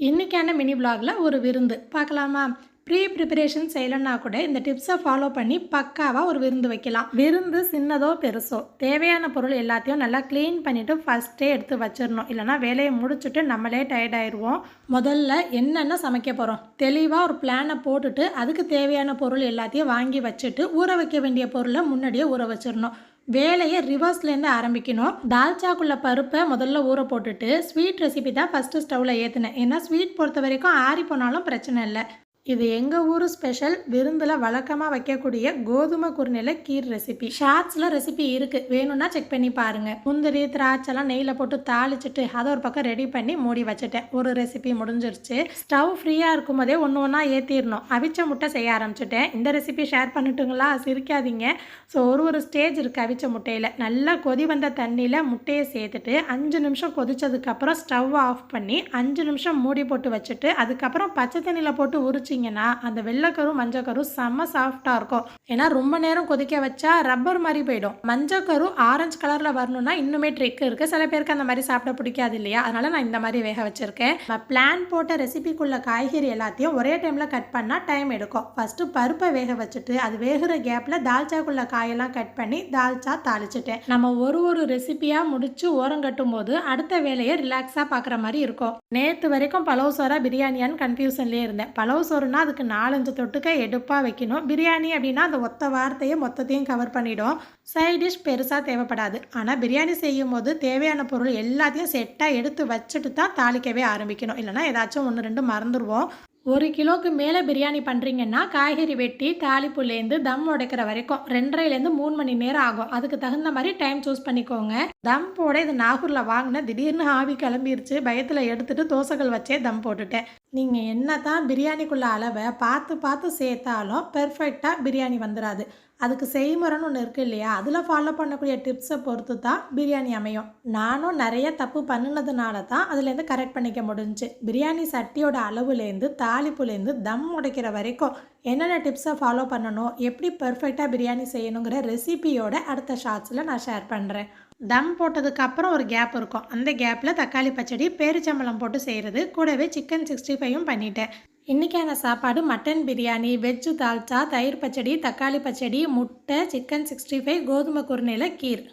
இன்றைக்கான மினி விலாகில் ஒரு விருந்து பார்க்கலாமா? ப்ரீ ப்ரிப்பரேஷன் செய்யலைன்னா கூட இந்த டிப்ஸை ஃபாலோ பண்ணி பக்காவாக ஒரு விருந்து வைக்கலாம். விருந்து சின்னதோ பெருசோ தேவையான பொருள் எல்லாத்தையும் நல்லா க்ளீன் பண்ணிவிட்டு ஃபஸ்ட்டே எடுத்து வச்சிடணும். இல்லைனா வேலையை முடிச்சுட்டு நம்மளே டயர்ட் ஆயிடுவோம். முதல்ல என்னென்ன சமைக்க போகிறோம் தெளிவாக ஒரு பிளானை போட்டுட்டு அதுக்கு தேவையான பொருள் எல்லாத்தையும் வாங்கி வச்சுட்டு ஊற வைக்க வேண்டிய பொருளை முன்னாடியே ஊற வச்சிடணும். வேலையை ரிவர்ஸ்லேருந்து ஆரம்பிக்கணும். தால்ச்சாக்குள்ள பருப்பை முதல்ல ஊற போட்டுட்டு ஸ்வீட் ரெசிபி தான் ஃபஸ்ட்டு ஸ்டவ்வில் ஏற்றினேன். ஏன்னா ஸ்வீட் பொறுத்த வரைக்கும் ஆறி போனாலும் பிரச்சனை இல்லை. இது எங்கள் ஊர் ஸ்பெஷல். விருந்தில் வழக்கமாக வைக்கக்கூடிய கோதுமை குறுநிலை கீர் ரெசிபி. ஷார்ட்ஸில் ரெசிபி இருக்குது, வேணும்னா செக் பண்ணி பாருங்கள். முந்திரி திராட்சைலாம் நெய்யில் போட்டு தாளிச்சிட்டு அதை ஒரு பக்கம் ரெடி பண்ணி மூடி வச்சுட்டேன். ஒரு ரெசிபி முடிஞ்சிருச்சு. ஸ்டவ் ஃப்ரீயாக இருக்கும் போதே ஒன்று ஒன்றா ஏற்றிடணும். அவிச்ச முட்டை செய்ய ஆரம்பிச்சிட்டேன். இந்த ரெசிபி ஷேர் பண்ணிட்டுங்களா? சிரிக்காதீங்க. ஸோ ஒரு ஸ்டேஜ் இருக்குது அவிச்ச முட்டையில். நல்லா கொதி வந்த தண்ணியில் முட்டையை சேர்த்துட்டு 5 நிமிஷம் கொதிச்சதுக்கப்புறம் ஸ்டவ் ஆஃப் பண்ணி 5 நிமிஷம் மூடி போட்டு வச்சுட்டு அதுக்கப்புறம் பச்சை தண்ணியில் போட்டு உரிச்சு அந்த வெள்ளைக்கரு மஞ்சக்கரு செம்ம சாஃப்டா இருக்கும். ஏன்னா ரொம்ப நேரம் கொதிக்க வச்சா ரப்பர் மாதிரி போயிடும். மஞ்சக்கரு ஆரஞ்சு கலர்ல வரணும்னா இன்னுமே ட்ரிக் இருக்கு. சில பேருக்கு அந்த மாதிரி சாப்பிட பிடிக்காது இல்லையா? அதனால நான் இந்த மாதிரி வேக வச்சிருக்கேன். பிளான் போட்ட ரெசிபிக்குள்ள காய்கறி எல்லாத்தையும் ஒரே டைம்ல கட் பண்ணா டைம் எடுக்கும். ஃபர்ஸ்ட் பருப்பை வேக வச்சுட்டு அது வேகிற கேப்ல தால்ச்சாக்குள்ள காயெல்லாம் கட் பண்ணி தால்ச்சா தாளிச்சிட்டேன். நம்ம ஒரு ரெசிபியா முடிச்சு ஓரம் கட்டும் போது அடுத்த வேலையை ரிலாக்ஸா பாக்குற மாதிரி இருக்கும். நேற்று வரைக்கும் பலவ் சோறா பிரியாணியான்னு கன்ஃபியூஷன்லேயே இருந்தேன். பலவ் சோறுனா அதுக்கு 4-5 தொட்டுக்க எடுப்பாக வைக்கணும். பிரியாணி அப்படின்னா அந்த ஒத்த வார்த்தையை மொத்தத்தையும் கவர் பண்ணிடும். சைட் டிஷ் பெருசாக தேவைப்படாது. ஆனால் பிரியாணி செய்யும் போது தேவையான பொருள் எல்லாத்தையும் செட்டாக எடுத்து வச்சுட்டு தான் தாளிக்கவே ஆரம்பிக்கணும். இல்லைனா ஏதாச்சும் 1-2 மறந்துடுவோம். 1 கிலோக்கு மேலே பிரியாணி பண்ணுறீங்கன்னா காய்கறி வெட்டி தாளிப்புலேருந்து தம் உடைக்கிற வரைக்கும் 2.5 to 3 மணி நேரம் ஆகும். அதுக்கு தகுந்த மாதிரி டைம் சூஸ் பண்ணிக்கோங்க. தம் போட இது நாகூரில் வாங்கின திடீர்னு ஆவி கிளம்பிருச்சு. பயத்தில் எடுத்துகிட்டு தோசைகள் வச்சே தம் போட்டுட்டேன். நீங்கள் என்ன தான் பிரியாணிக்குள்ள அளவை பார்த்து சேர்த்தாலும் பெர்ஃபெக்டாக பிரியாணி வந்துடாது. அதுக்கு செய்முறைன்னு ஒன்று இருக்குது இல்லையா? அதில் ஃபாலோ பண்ணக்கூடிய டிப்ஸை பொறுத்து தான் பிரியாணி அமையும். நானும் நிறைய தப்பு பண்ணினதுனால தான் அதுலேருந்து கரெக்ட் பண்ணிக்க முடிஞ்சுச்சு. பிரியாணி சட்டியோட அளவுலேருந்து தாளிப்புலேருந்து தம் உடைக்கிற வரைக்கும் என்னென்ன டிப்ஸை ஃபாலோ பண்ணணும், எப்படி பெர்ஃபெக்டாக பிரியாணி செய்யணுங்கிற ரெசிபியோட அடுத்த ஷார்ட்ஸில் நான் ஷேர் பண்ணுறேன். தம் போட்டதுக்கப்புறம் ஒரு கேப் இருக்கும். அந்த கேப்பில் தக்காளி பச்சடி பேரிச்சம்பழம் போட்டு செய்கிறது, கூடவே சிக்கன் 65யும் பண்ணிட்டேன். இன்றைக்கான சாப்பாடு மட்டன் பிரியாணி, வெஜ்ஜு தால்ச்சா, தயிர் பச்சடி, தக்காளி பச்சடி, முட்டை, சிக்கன் 65, கோதுமை குறுநிலை கீர்.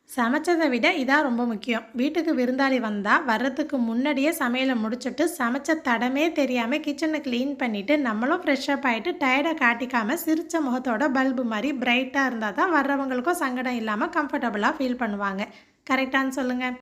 சமைச்சதை விட இதான் ரொம்ப முக்கியம். வீட்டுக்கு விருந்தாளி வந்தால் வர்றதுக்கு முன்னாடியே சமையலை முடிச்சுட்டு சமைச்ச தடமே தெரியாமல் கிச்சனை க்ளீன் பண்ணிவிட்டு நம்மளும் ஃப்ரெஷ்ஷப் ஆகிட்டு டயர்டை காட்டிக்காமல் சிரித்த முகத்தோட பல்பு மாதிரி பிரைட்டாக இருந்தால் தான் வர்றவங்களுக்கும் சங்கடம் இல்லாமல் கம்ஃபர்டபுளாக ஃபீல் பண்ணுவாங்க. கரெக்டானு சொல்லுங்கள்.